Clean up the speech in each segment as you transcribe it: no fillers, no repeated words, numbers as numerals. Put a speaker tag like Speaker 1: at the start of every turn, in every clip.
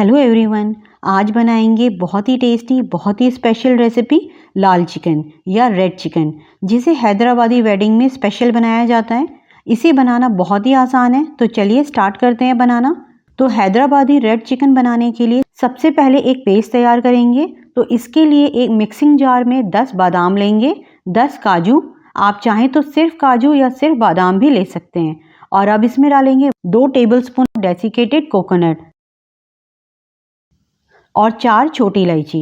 Speaker 1: Hello everyone, आज बनाएंगे बहुत ही टेस्टी बहुत ही स्पेशल रेसिपी लाल चिकन या रेड चिकन, जिसे हैदराबादी वेडिंग में स्पेशल बनाया जाता है। इसे बनाना बहुत ही आसान है, तो चलिए स्टार्ट करते हैं बनाना। तो हैदराबादी रेड चिकन बनाने के लिए सबसे पहले एक पेस्ट तैयार करेंगे। तो इसके लिए एक मिक्सिंग जार में 10 बादाम लेंगे, 10 काजू, आप चाहें तो सिर्फ काजू या सिर्फ बादाम भी ले सकते हैं। और अब इसमें डालेंगे 2 टेबलस्पून डेसिकेटेड कोकोनट और 4 छोटी इलायची।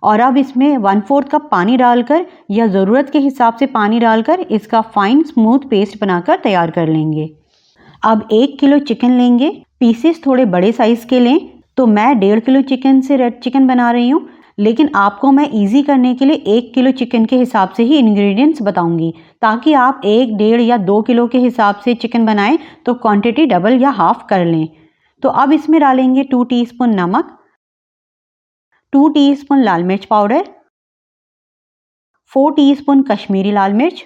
Speaker 1: और अब इसमें 1/4 कप पानी डालकर या ज़रूरत के हिसाब से पानी डालकर इसका फाइन स्मूथ पेस्ट बनाकर तैयार कर लेंगे। अब 1 किलो चिकन लेंगे, पीसेस थोड़े बड़े साइज़ के लें। तो मैं 1.5 किलो चिकन से रेड चिकन बना रही हूँ, लेकिन आपको मैं इजी करने के लिए 1 किलो चिकन के हिसाब से ही इंग्रेडिएंट्स बताऊंगी, ताकि आप 1, 1.5 या 2 किलो के हिसाब से चिकन बनाएं तो क्वांटिटी डबल या हाफ कर लें। तो अब इसमें डालेंगे 2 टीस्पून नमक, 2 टीस्पून लाल मिर्च पाउडर, 4 टीस्पून कश्मीरी लाल मिर्च,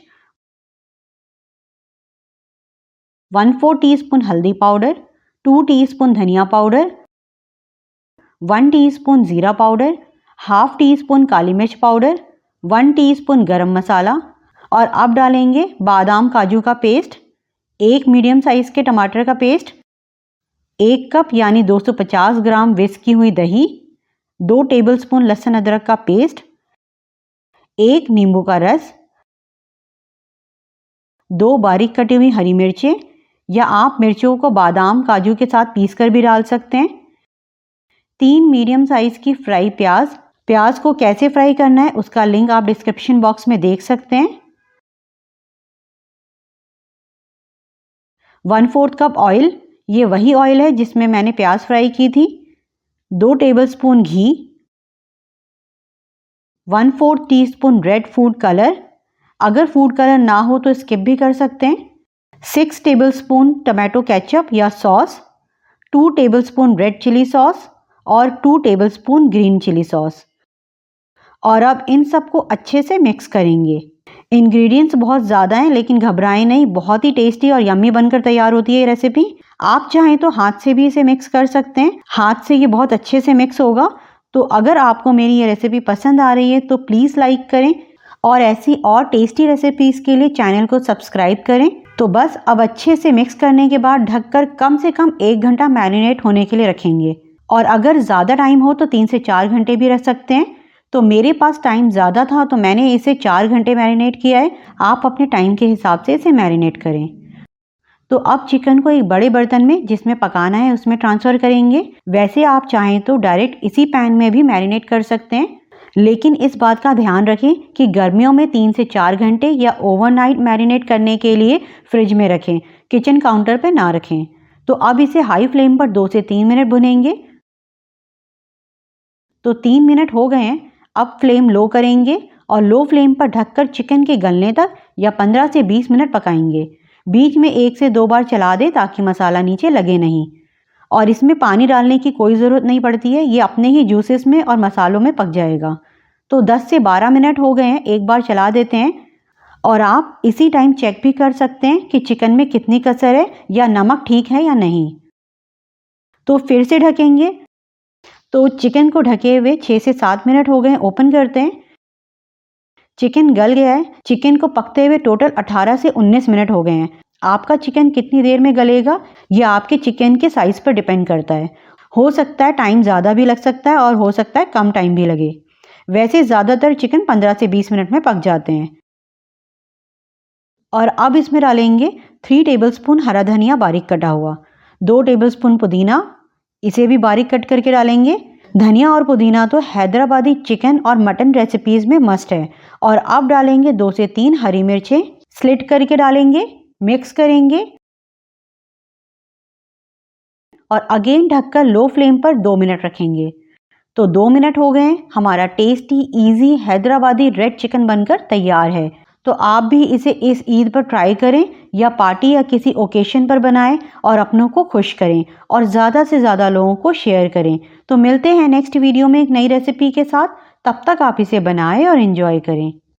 Speaker 1: 1/4 टीस्पून हल्दी पाउडर, 2 टीस्पून धनिया पाउडर, 1 टीस्पून जीरा पाउडर, हाफ टी स्पून काली मिर्च पाउडर, 1 टीस्पून गरम मसाला। और अब डालेंगे बादाम काजू का पेस्ट, 1 मीडियम साइज के टमाटर का पेस्ट, 1 कप यानी 250 ग्राम विस्क की हुई दही, 2 टेबलस्पून लहसुन अदरक का पेस्ट, 1 नींबू का रस, 2 बारीक कटी हुई हरी मिर्चें, या आप मिर्चों को बादाम काजू के साथ पीसकर भी डाल सकते हैं, 3 मीडियम साइज की फ्राई प्याज। प्याज को कैसे फ्राई करना है उसका लिंक आप डिस्क्रिप्शन बॉक्स में देख सकते हैं। 1/4 कप ऑयल, ये वही ऑयल है जिसमें मैंने प्याज फ्राई की थी, 2 टेबलस्पून घी, 1/4 टीस्पून रेड फूड कलर, अगर फूड कलर ना हो तो स्किप भी कर सकते हैं, 6 टेबलस्पून टमाटो केचप या sauce, 2 tablespoon red chilli sauce और 2 टेबलस्पून ग्रीन चिली सॉस। और अब इन सबको अच्छे से मिक्स करेंगे। इंग्रेडिएंट्स बहुत ज़्यादा हैं, लेकिन घबराएं नहीं, बहुत ही टेस्टी और यम्मी बनकर तैयार होती है ये रेसिपी। आप चाहें तो हाथ से भी इसे मिक्स कर सकते हैं, हाथ से ये बहुत अच्छे से मिक्स होगा। तो अगर आपको मेरी ये रेसिपी पसंद आ रही है तो प्लीज़ लाइक करें, और ऐसी और टेस्टी रेसिपीज़ के लिए चैनल को सब्सक्राइब करें। तो बस अब अच्छे से मिक्स करने के बाद ढककर कम से कम 1 घंटा मैरिनेट होने के लिए रखेंगे। और अगर ज़्यादा टाइम हो तो 3 से 4 घंटे भी रख सकते हैं। तो मेरे पास टाइम ज़्यादा था तो मैंने इसे 4 घंटे मैरिनेट किया है। आप अपने टाइम के हिसाब से इसे मैरिनेट करें। तो अब चिकन को एक बड़े बर्तन में जिसमें पकाना है उसमें ट्रांसफ़र करेंगे। वैसे आप चाहें तो डायरेक्ट इसी पैन में भी मैरिनेट कर सकते हैं, लेकिन इस बात का ध्यान रखें कि गर्मियों में 3 से 4 घंटे या ओवरनाइट मैरिनेट करने के लिए फ्रिज में रखें, किचन काउंटर पर ना रखें। तो अब इसे हाई फ्लेम पर 2 से 3 मिनट भुनेंगे। तो 3 मिनट हो गए हैं, अब फ्लेम लो करेंगे और लो फ्लेम पर ढककर चिकन के गलने तक या 15 से 20 मिनट पकाएंगे। बीच में 1 से 2 बार चला दें ताकि मसाला नीचे लगे नहीं। और इसमें पानी डालने की कोई ज़रूरत नहीं पड़ती है, ये अपने ही जूसेस में और मसालों में पक जाएगा। तो 10 से 12 मिनट हो गए हैं, एक बार चला देते हैं। और आप इसी टाइम चेक भी कर सकते हैं कि चिकन में कितनी कसर है या नमक ठीक है या नहीं। तो फिर से ढकेंगे। तो चिकन को ढके हुए 6 से 7 मिनट हो गए, ओपन करते हैं। चिकन गल गया है। चिकन को पकते हुए टोटल 18 से 19 मिनट हो गए हैं। आपका चिकन कितनी देर में गलेगा यह आपके चिकन के साइज़ पर डिपेंड करता है। हो सकता है टाइम ज़्यादा भी लग सकता है और हो सकता है कम टाइम भी लगे। वैसे ज़्यादातर चिकन 15 से 20 मिनट में पक जाते हैं। और अब इसमें डालेंगे 3 टेबलस्पून हरा धनिया बारीक कटा हुआ, 2 टेबलस्पून पुदीना, इसे भी बारीक कट करके डालेंगे। धनिया और पुदीना तो हैदराबादी चिकन और मटन रेसिपीज़ में मस्ट है। और अब डालेंगे 2 से 3 हरी मिर्चें, स्लिट करके डालेंगे, मिक्स करेंगे और अगेन ढककर लो फ्लेम पर 2 मिनट रखेंगे। तो 2 मिनट हो गए, हमारा tasty easy Hyderabadi red chicken बनकर तैयार है। तो आप भी इसे इस ईद पर ट्राई करें या पार्टी या किसी ओकेशन पर बनाएं और अपनों को खुश करें और ज़्यादा से ज़्यादा लोगों को शेयर करें। तो मिलते हैं नेक्स्ट वीडियो में एक नई रेसिपी के साथ। तब तक आप इसे बनाएं और एंजॉय करें।